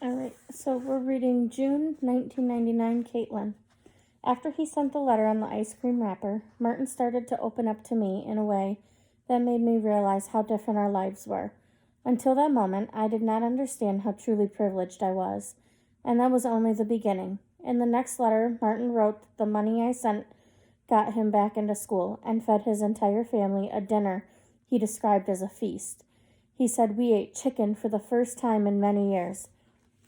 All right, so we're reading June 1999, Caitlin. After he sent the letter on the ice cream wrapper, Martin started to open up to me in a way that made me realize how different our lives were. Until that moment, I did not understand how truly privileged I was, and that was only the beginning. In the next letter, Martin wrote that the money I sent got him back into school and fed his entire family a dinner he described as a feast. He said we ate chicken for the first time in many years.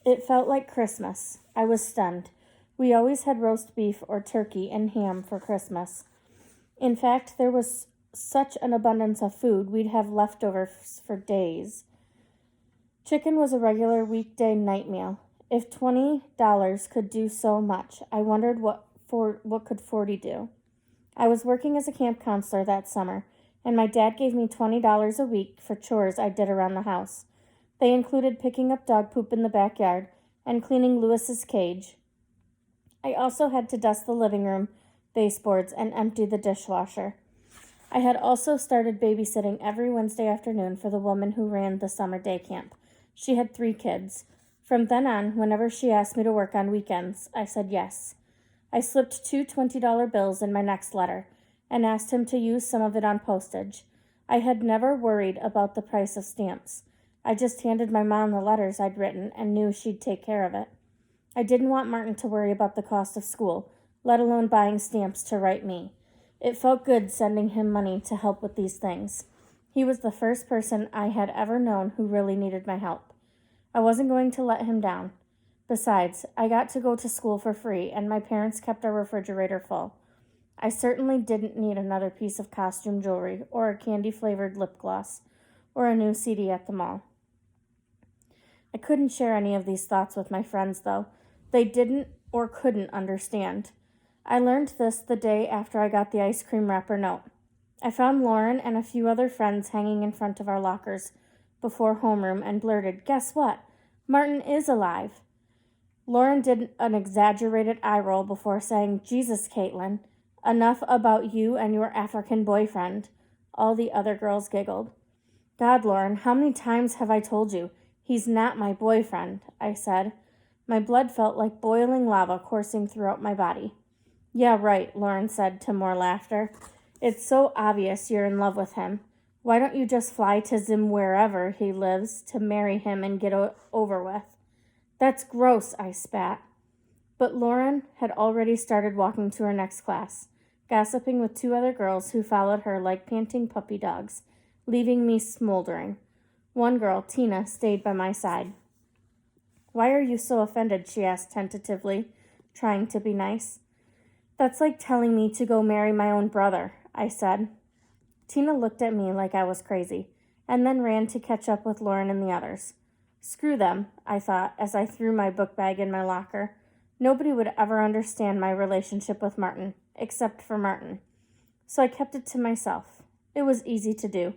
It felt like Christmas. I was stunned. We always had roast beef or turkey and ham for Christmas. In fact, there was such an abundance of food, we'd have leftovers for days. Chicken was a regular weekday night meal. If $20 could do so much, I wondered what could 40 do. I was working as a camp counselor that summer, and my dad gave me $20 a week for chores I did around the house. They included picking up dog poop in the backyard and cleaning Lewis's cage. I also had to dust the living room baseboards and empty the dishwasher. I had also started babysitting every Wednesday afternoon for the woman who ran the summer day camp. She had 3 kids. From then on, whenever she asked me to work on weekends, I said yes. I slipped 2 $20 bills in my next letter and asked him to use some of it on postage. I had never worried about the price of stamps. I just handed my mom the letters I'd written and knew she'd take care of it. I didn't want Martin to worry about the cost of school, let alone buying stamps to write me. It felt good sending him money to help with these things. He was the first person I had ever known who really needed my help. I wasn't going to let him down. Besides, I got to go to school for free, and my parents kept our refrigerator full. I certainly didn't need another piece of costume jewelry, or a candy-flavored lip gloss, or a new CD at the mall. I couldn't share any of these thoughts with my friends, though. They didn't or couldn't understand. I learned this the day after I got the ice cream wrapper note. I found Lauren and a few other friends hanging in front of our lockers before homeroom and blurted, "Guess what? Martin is alive." Lauren did an exaggerated eye roll before saying, "Jesus, Caitlin, enough about you and your African boyfriend." All the other girls giggled. "God, Lauren, how many times have I told you? He's not my boyfriend," I said. My blood felt like boiling lava coursing throughout my body. "Yeah, right," Lauren said to more laughter. "It's so obvious you're in love with him. Why don't you just fly to Zim wherever he lives to marry him and get over with?" "That's gross," I spat. But Lauren had already started walking to her next class, gossiping with 2 other girls who followed her like panting puppy dogs, leaving me smoldering. One girl, Tina, stayed by my side. "Why are you so offended?" she asked tentatively, trying to be nice. "That's like telling me to go marry my own brother," I said. Tina looked at me like I was crazy, and then ran to catch up with Lauren and the others. Screw them, I thought, as I threw my book bag in my locker. Nobody would ever understand my relationship with Martin, except for Martin. So I kept it to myself. It was easy to do.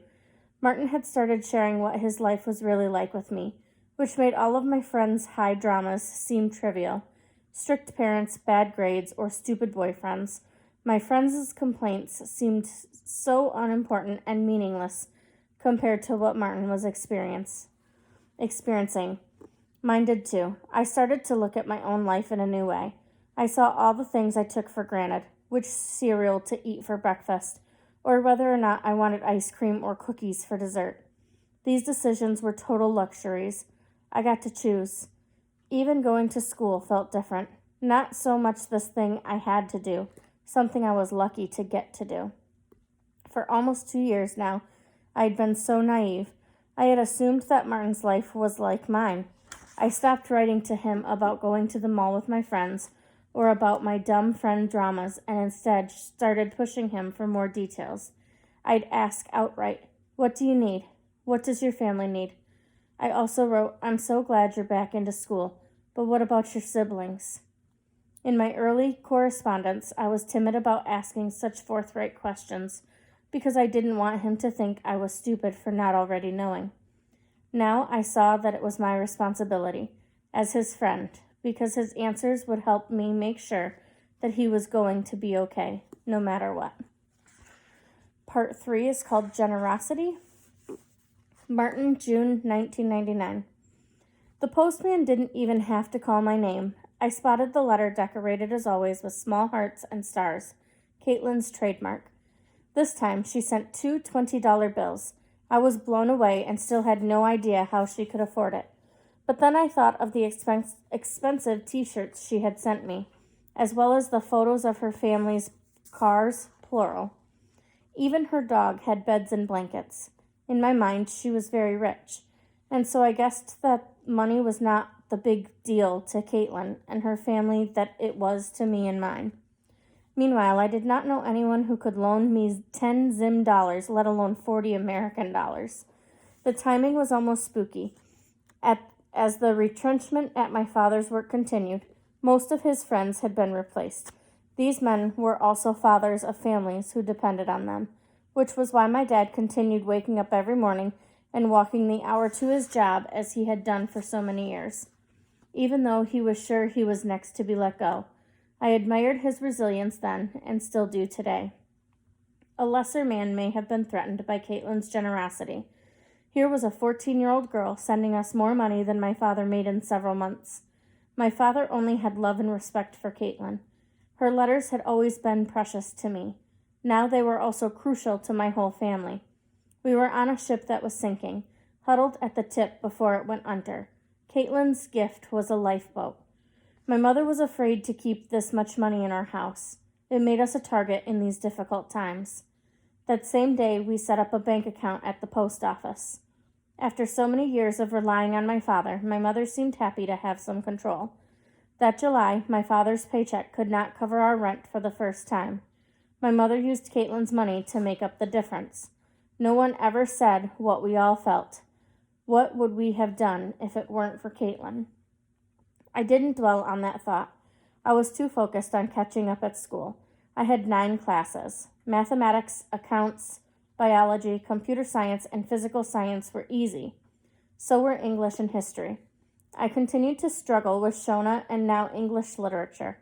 Martin had started sharing what his life was really like with me, which made all of my friends' high dramas seem trivial. Strict parents, bad grades, or stupid boyfriends. My friends' complaints seemed so unimportant and meaningless compared to what Martin was experiencing. Mine did too. I started to look at my own life in a new way. I saw all the things I took for granted, which cereal to eat for breakfast, or whether or not I wanted ice cream or cookies for dessert. These decisions were total luxuries. I got to choose. Even going to school felt different. Not so much this thing I had to do, something I was lucky to get to do. For almost 2 years now, I had been so naive. I had assumed that Martin's life was like mine. I stopped writing to him about going to the mall with my friends or about my dumb friend dramas and instead started pushing him for more details. I'd ask outright, "What do you need? What does your family need?" I also wrote, "I'm so glad you're back into school, but what about your siblings?" In my early correspondence, I was timid about asking such forthright questions because I didn't want him to think I was stupid for not already knowing. Now I saw that it was my responsibility, as his friend, because his answers would help me make sure that he was going to be okay, no matter what. Part 3 is called Generosity. Martin, June 1999. The postman didn't even have to call my name. I spotted the letter decorated as always with small hearts and stars, Caitlin's trademark. This time she sent two $20 bills. I was blown away and still had no idea how she could afford it. But then I thought of the expensive t-shirts she had sent me, as well as the photos of her family's cars, plural. Even her dog had beds and blankets. In my mind, she was very rich, and so I guessed that money was not the big deal to Caitlin and her family that it was to me and mine. Meanwhile, I did not know anyone who could loan me 10 Zim dollars, let alone 40 American dollars. The timing was almost spooky. As the retrenchment at my father's work continued, most of his friends had been replaced. These men were also fathers of families who depended on them, which was why my dad continued waking up every morning and walking the hour to his job as he had done for so many years, even though he was sure he was next to be let go. I admired his resilience then and still do today. A lesser man may have been threatened by Caitlin's generosity. Here was a 14-year-old girl sending us more money than my father made in several months. My father only had love and respect for Caitlin. Her letters had always been precious to me. Now they were also crucial to my whole family. We were on a ship that was sinking, huddled at the tip before it went under. Caitlin's gift was a lifeboat. My mother was afraid to keep this much money in our house. It made us a target in these difficult times. That same day, we set up a bank account at the post office. After so many years of relying on my father, my mother seemed happy to have some control. That July, my father's paycheck could not cover our rent for the first time. My mother used Caitlin's money to make up the difference. No one ever said what we all felt. What would we have done if it weren't for Caitlin? I didn't dwell on that thought. I was too focused on catching up at school. I had 9 classes. Mathematics, accounts, biology, computer science, and physical science were easy. So were English and history. I continued to struggle with Shona and now English literature,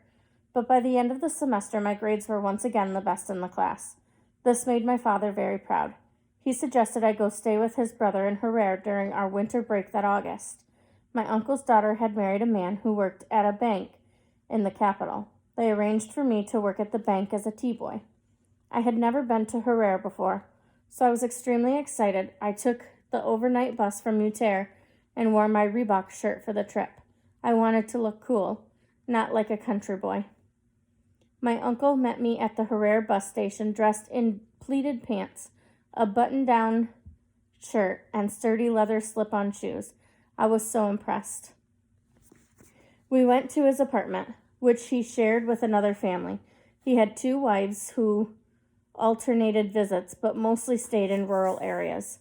but by the end of the semester my grades were once again the best in the class. This made my father very proud. He suggested I go stay with his brother in Herrera during our winter break that August. My uncle's daughter had married a man who worked at a bank in the capital. They arranged for me to work at the bank as a tea-boy. I had never been to Herrera before, so I was extremely excited. I took the overnight bus from Uter and wore my Reebok shirt for the trip. I wanted to look cool, not like a country boy. My uncle met me at the Herrera bus station dressed in pleated pants, a button-down shirt, and sturdy leather slip-on shoes. I was so impressed. We went to his apartment, which he shared with another family. He had 2 wives who alternated visits, but mostly stayed in rural areas.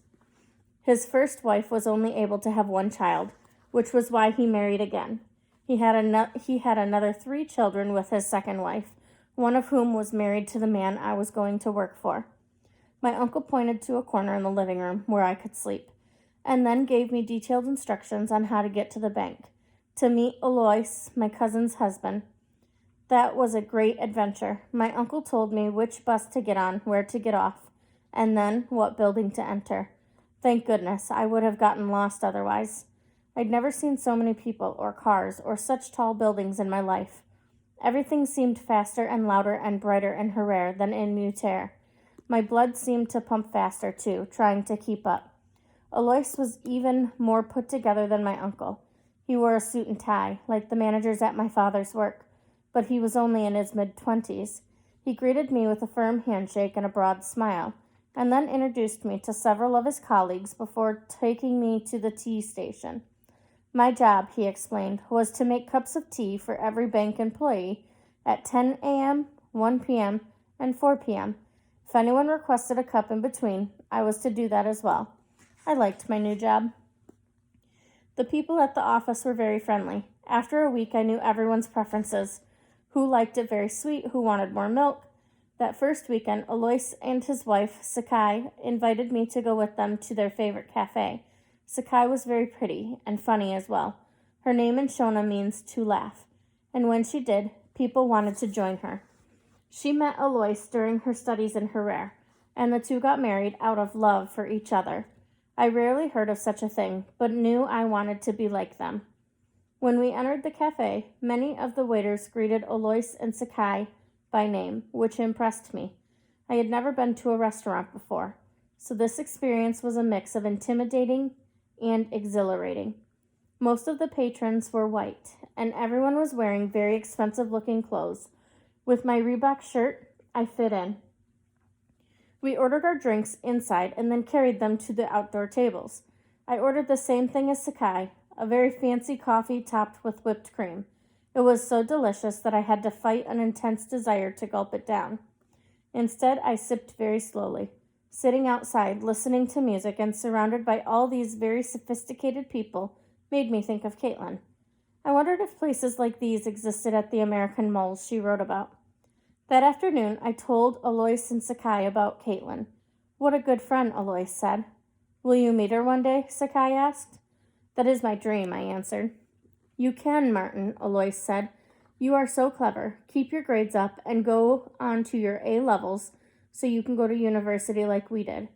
His first wife was only able to have 1 child, which was why he married again. He had another 3 children with his second wife, one of whom was married to the man I was going to work for. My uncle pointed to a corner in the living room where I could sleep, and then gave me detailed instructions on how to get to the bank, to meet Alois, my cousin's husband. That was a great adventure. My uncle told me which bus to get on, where to get off, and then what building to enter. Thank goodness, I would have gotten lost otherwise. I'd never seen so many people or cars or such tall buildings in my life. Everything seemed faster and louder and brighter in Herrera than in Uter. My blood seemed to pump faster, too, trying to keep up. Alois was even more put together than my uncle. He wore a suit and tie, like the managers at my father's work, but he was only in his mid-20s. He greeted me with a firm handshake and a broad smile, and then introduced me to several of his colleagues before taking me to the tea station. My job, he explained, was to make cups of tea for every bank employee at 10 a.m., 1 p.m., and 4 p.m. If anyone requested a cup in between, I was to do that as well. I liked my new job. The people at the office were very friendly. After a week, I knew everyone's preferences, who liked it very sweet, who wanted more milk. That first weekend, Alois and his wife, Sakai, invited me to go with them to their favorite cafe. Sakai was very pretty and funny as well. Her name in Shona means to laugh, and when she did, people wanted to join her. She met Alois during her studies in Herrera, and the two got married out of love for each other. I rarely heard of such a thing, but knew I wanted to be like them. When we entered the cafe, many of the waiters greeted Alois and Sakai by name, which impressed me. I had never been to a restaurant before, so this experience was a mix of intimidating and exhilarating. Most of the patrons were white, and everyone was wearing very expensive-looking clothes. With my Reebok shirt, I fit in. We ordered our drinks inside and then carried them to the outdoor tables. I ordered the same thing as Sakai, a very fancy coffee topped with whipped cream. It was so delicious that I had to fight an intense desire to gulp it down. Instead, I sipped very slowly. Sitting outside, listening to music, and surrounded by all these very sophisticated people made me think of Caitlin. I wondered if places like these existed at the American malls she wrote about. That afternoon, I told Alois and Sakai about Caitlin. What a good friend, Alois said. Will you meet her one day? Sakai asked. That is my dream, I answered. You can, Martin, Alois said. You are so clever. Keep your grades up and go on to your A levels so you can go to university like we did.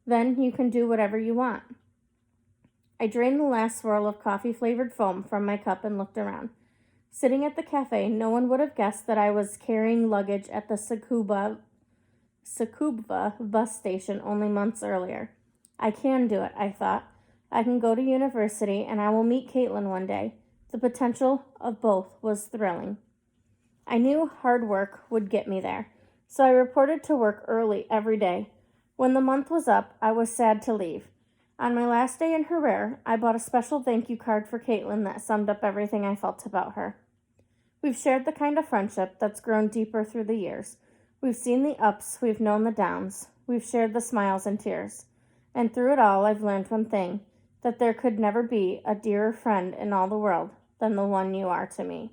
Then you can do whatever you want. I drained the last swirl of coffee-flavored foam from my cup and looked around. Sitting at the cafe, no one would have guessed that I was carrying luggage at the Sakubva bus station only months earlier. I can do it, I thought. I can go to university, and I will meet Caitlin one day. The potential of both was thrilling. I knew hard work would get me there, so I reported to work early every day. When the month was up, I was sad to leave. On my last day in Herrera, I bought a special thank you card for Caitlin that summed up everything I felt about her. We've shared the kind of friendship that's grown deeper through the years. We've seen the ups, we've known the downs. We've shared the smiles and tears. And through it all, I've learned one thing, that there could never be a dearer friend in all the world than the one you are to me.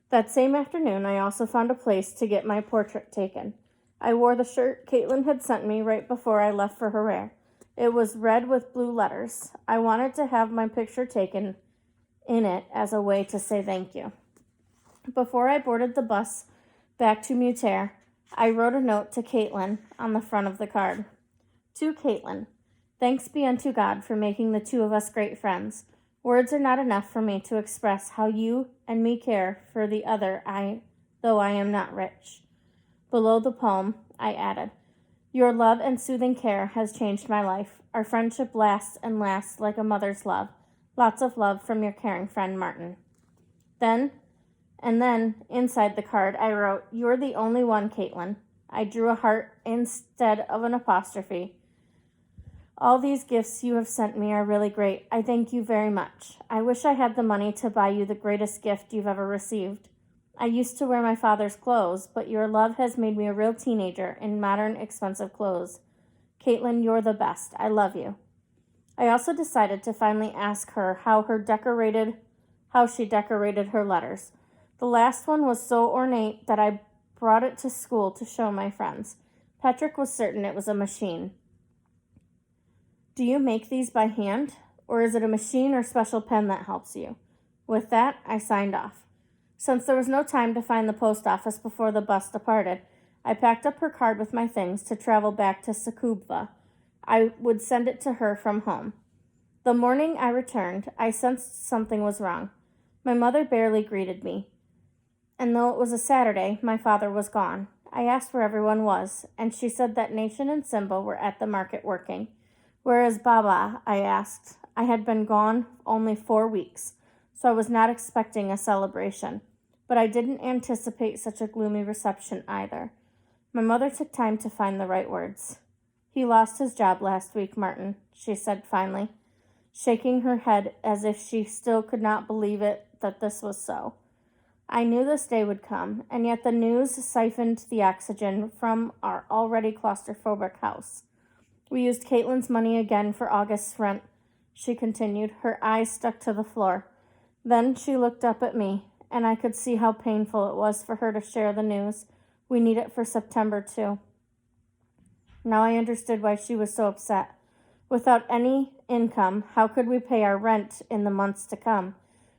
That same afternoon, I also found a place to get my portrait taken. I wore the shirt Caitlin had sent me right before I left for Herrera. It was red with blue letters. I wanted to have my picture taken in it as a way to say thank you. Before I boarded the bus back to Mutter, I wrote a note to Caitlin on the front of the card. To Caitlin, thanks be unto God for making the two of us great friends. Words are not enough for me to express how you and me care for the other, though I am not rich. Below the poem, I added, your love and soothing care has changed my life. Our friendship lasts and lasts like a mother's love. Lots of love from your caring friend, Martin. Then, inside the card, I wrote, you're the only one, Caitlin. I drew a heart instead of an apostrophe. All these gifts you have sent me are really great. I thank you very much. I wish I had the money to buy you the greatest gift you've ever received. I used to wear my father's clothes, but your love has made me a real teenager in modern, expensive clothes. Caitlin, you're the best. I love you. I also decided to finally ask her how she decorated her letters. The last one was so ornate that I brought it to school to show my friends. Patrick was certain it was a machine. Do you make these by hand, or is it a machine or special pen that helps you? With that, I signed off. Since there was no time to find the post office before the bus departed, I packed up her card with my things to travel back to Sakubva. I would send it to her from home. The morning I returned, I sensed something was wrong. My mother barely greeted me. And though it was a Saturday, my father was gone. I asked where everyone was, and she said that Nation and Simba were at the market working. Where is Baba? I asked. I had been gone only 4 weeks, so I was not expecting a celebration. But I didn't anticipate such a gloomy reception either. My mother took time to find the right words. He lost his job last week, Martin, she said finally, shaking her head as if she still could not believe it that this was so. I knew this day would come, and yet the news siphoned the oxygen from our already claustrophobic house. We used Caitlin's money again for August's rent, she continued, her eyes stuck to the floor. Then she looked up at me, and I could see how painful it was for her to share the news. We need it for September, too. Now I understood why she was so upset. Without any income, how could we pay our rent in the months to come?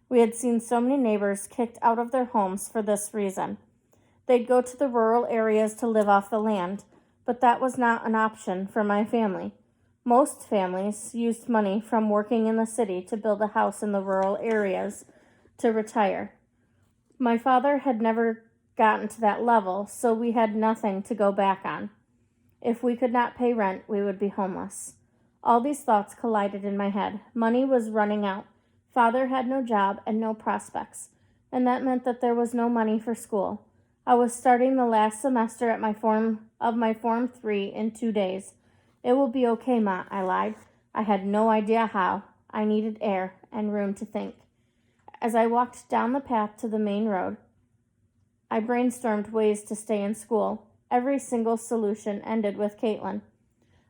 We had seen so many neighbors kicked out of their homes for this reason. They'd go to the rural areas to live off the land, but that was not an option for my family. Most families used money from working in the city to build a house in the rural areas to retire. My father had never gotten to that level, so we had nothing to go back on. If we could not pay rent, we would be homeless. All these thoughts collided in my head. Money was running out. Father had no job and no prospects, and that meant that there was no money for school. I was starting the last semester at my Form 3 in 2 days. It will be okay, Ma, I lied. I had no idea how. I needed air and room to think. As I walked down the path to the main road, I brainstormed ways to stay in school. Every single solution ended with Caitlin.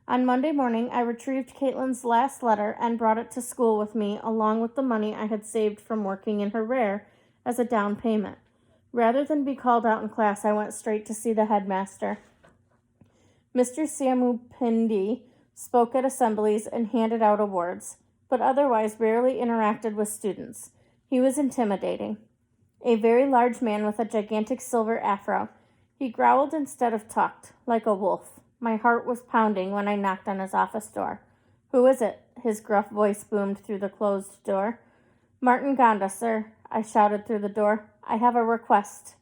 On Monday morning, I retrieved Caitlin's last letter and brought it to school with me, along with the money I had saved from working in Herrera as a down payment. Rather than be called out in class, I went straight to see the headmaster. Mr. Samupindi spoke at assemblies and handed out awards, but otherwise rarely interacted with students. He was intimidating. A very large man with a gigantic silver afro. He growled instead of talked, like a wolf. My heart was pounding when I knocked on his office door. "Who is it?" His gruff voice boomed through the closed door. "Martin Gonda, sir," I shouted through the door. "I have a request."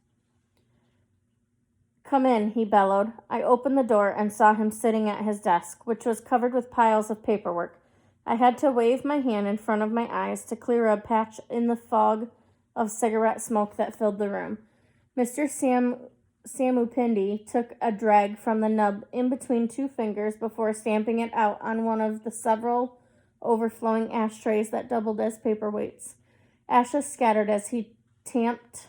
"Come in," he bellowed. I opened the door and saw him sitting at his desk, which was covered with piles of paperwork. I had to wave my hand in front of my eyes to clear a patch in the fog of cigarette smoke that filled the room. Mr. Samupindi took a drag from the nub in between two fingers before stamping it out on one of the several overflowing ashtrays that doubled as paperweights. Ashes scattered as he tamped,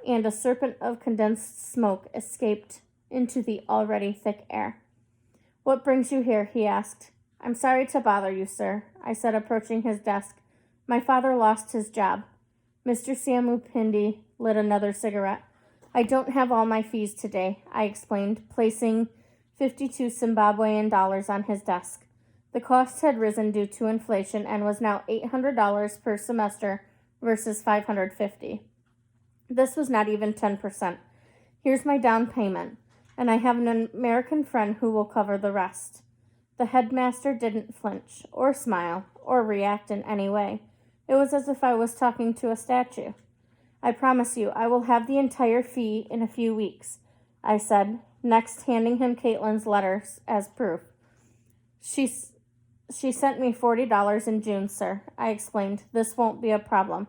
and a serpent of condensed smoke escaped into the already thick air. "What brings you here?" he asked. "I'm sorry to bother you, sir," I said, approaching his desk. "My father lost his job." Mr. Samupindi lit another cigarette. "I don't have all my fees today," I explained, placing 52 Zimbabwean dollars on his desk. The cost had risen due to inflation and was now $800 per semester versus $550. This was not even 10%. "Here's my down payment, and I have an American friend who will cover the rest." The headmaster didn't flinch, or smile, or react in any way. It was as if I was talking to a statue. "I promise you, I will have the entire fee in a few weeks," I said, next handing him Caitlin's letters as proof. She sent me $40 in June, sir," I explained. "This won't be a problem."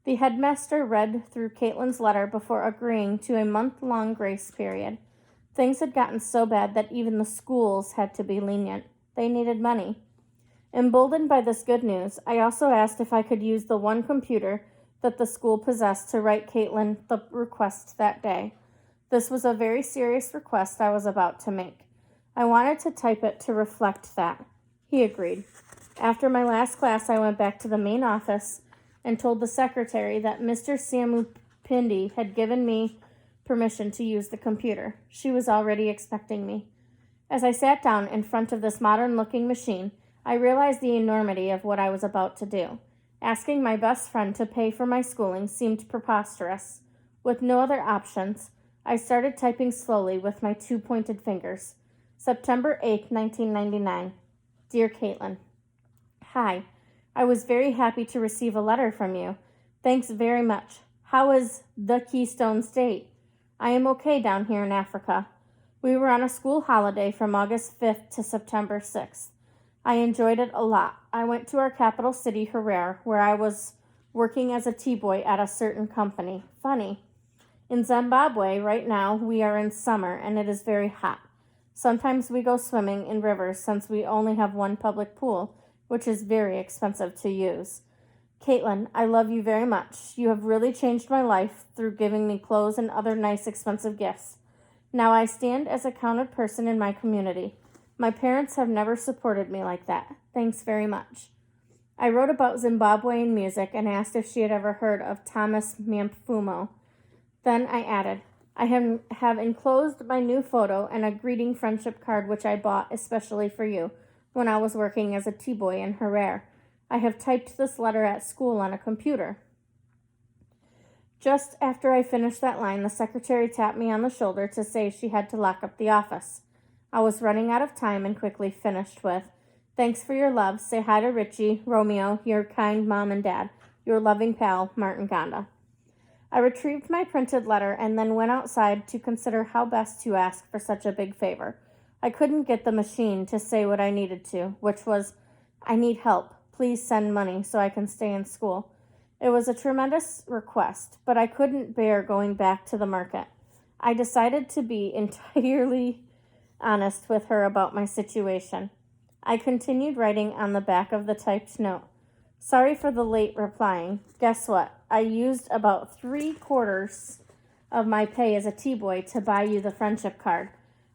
The headmaster read through Caitlin's letter before agreeing to a month-long grace period. Things had gotten so bad that even the schools had to be lenient. They needed money. Emboldened by this good news, I also asked if I could use the one computer that the school possessed to write Caitlin the request that day. This was a very serious request I was about to make. I wanted to type it to reflect that. He agreed. After my last class, I went back to the main office and told the secretary that Mr. Samupindi had given me permission to use the computer. She was already expecting me. As I sat down in front of this modern-looking machine, I realized the enormity of what I was about to do. Asking my best friend to pay for my schooling seemed preposterous. With no other options, I started typing slowly with my two pointed fingers. September 8, 1999. Dear Caitlin, Hi. I was very happy to receive a letter from you. Thanks very much. How is the Keystone State? I am okay down here in Africa. We were on a school holiday from August 5th to September 6th. I enjoyed it a lot. I went to our capital city, Herrera, where I was working as a T-boy at a certain company. Funny. In Zimbabwe, right now, we are in summer, and it is very hot. Sometimes we go swimming in rivers since we only have one public pool, which is very expensive to use. Caitlin, I love you very much. You have really changed my life through giving me clothes and other nice, expensive gifts. Now I stand as a counted person in my community. My parents have never supported me like that. Thanks very much. I wrote about Zimbabwean music and asked if she had ever heard of Thomas Mamfumo. Then I added, I have enclosed my new photo and a greeting friendship card which I bought especially for you when I was working as a T-boy in Herrera. I have typed this letter at school on a computer. Just after I finished that line, the secretary tapped me on the shoulder to say she had to lock up the office. I was running out of time and quickly finished with, Thanks for your love. Say hi to Richie, Romeo, your kind mom and dad. Your loving pal, Martin Gonda. I retrieved my printed letter and then went outside to consider how best to ask for such a big favor. I couldn't get the machine to say what I needed to, which was, I need help. Please send money so I can stay in school. It was a tremendous request, but I couldn't bear going back to the market. I decided to be entirely honest with her about my situation. I continued writing on the back of the typed note. Sorry for the late replying. Guess what? I used about 3/4 of my pay as a T-boy to buy you the friendship card.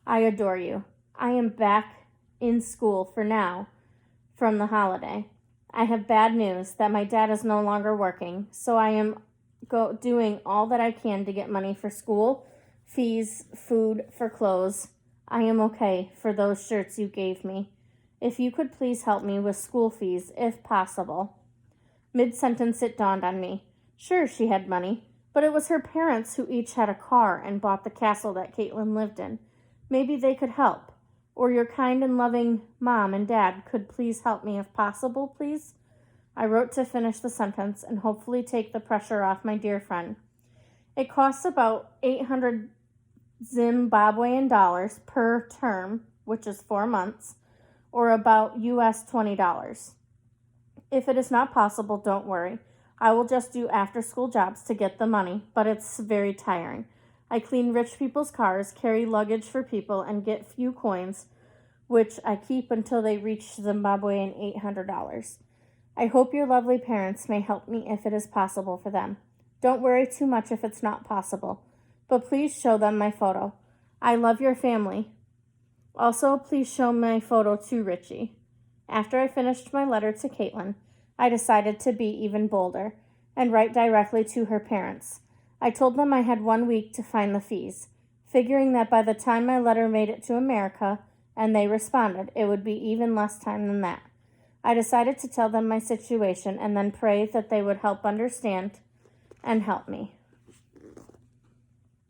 I adore you. I am back in school for now from the holiday. I have bad news that my dad is no longer working, so I am doing all that I can to get money for school, fees, food, for clothes. I am okay for those shirts you gave me. If you could please help me with school fees, if possible. Mid-sentence it dawned on me. Sure, she had money, but it was her parents who each had a car and bought the castle that Caitlin lived in. Maybe they could help. Or your kind and loving mom and dad could please help me if possible, please? I wrote to finish the sentence and hopefully take the pressure off my dear friend. It costs about 800 Zimbabwean dollars per term, which is 4 months, or about US $20. If it is not possible, don't worry. I will just do after-school jobs to get the money, but it's very tiring. I clean rich people's cars, carry luggage for people, and get few coins, which I keep until they reach Zimbabwean $800. I hope your lovely parents may help me if it is possible for them. Don't worry too much if it's not possible, but please show them my photo. I love your family. Also, please show my photo to Richie. After I finished my letter to Caitlin, I decided to be even bolder and write directly to her parents. I told them I had 1 week to find the fees, figuring that by the time my letter made it to America and they responded, it would be even less time than that. I decided to tell them my situation and then pray that they would help understand and help me.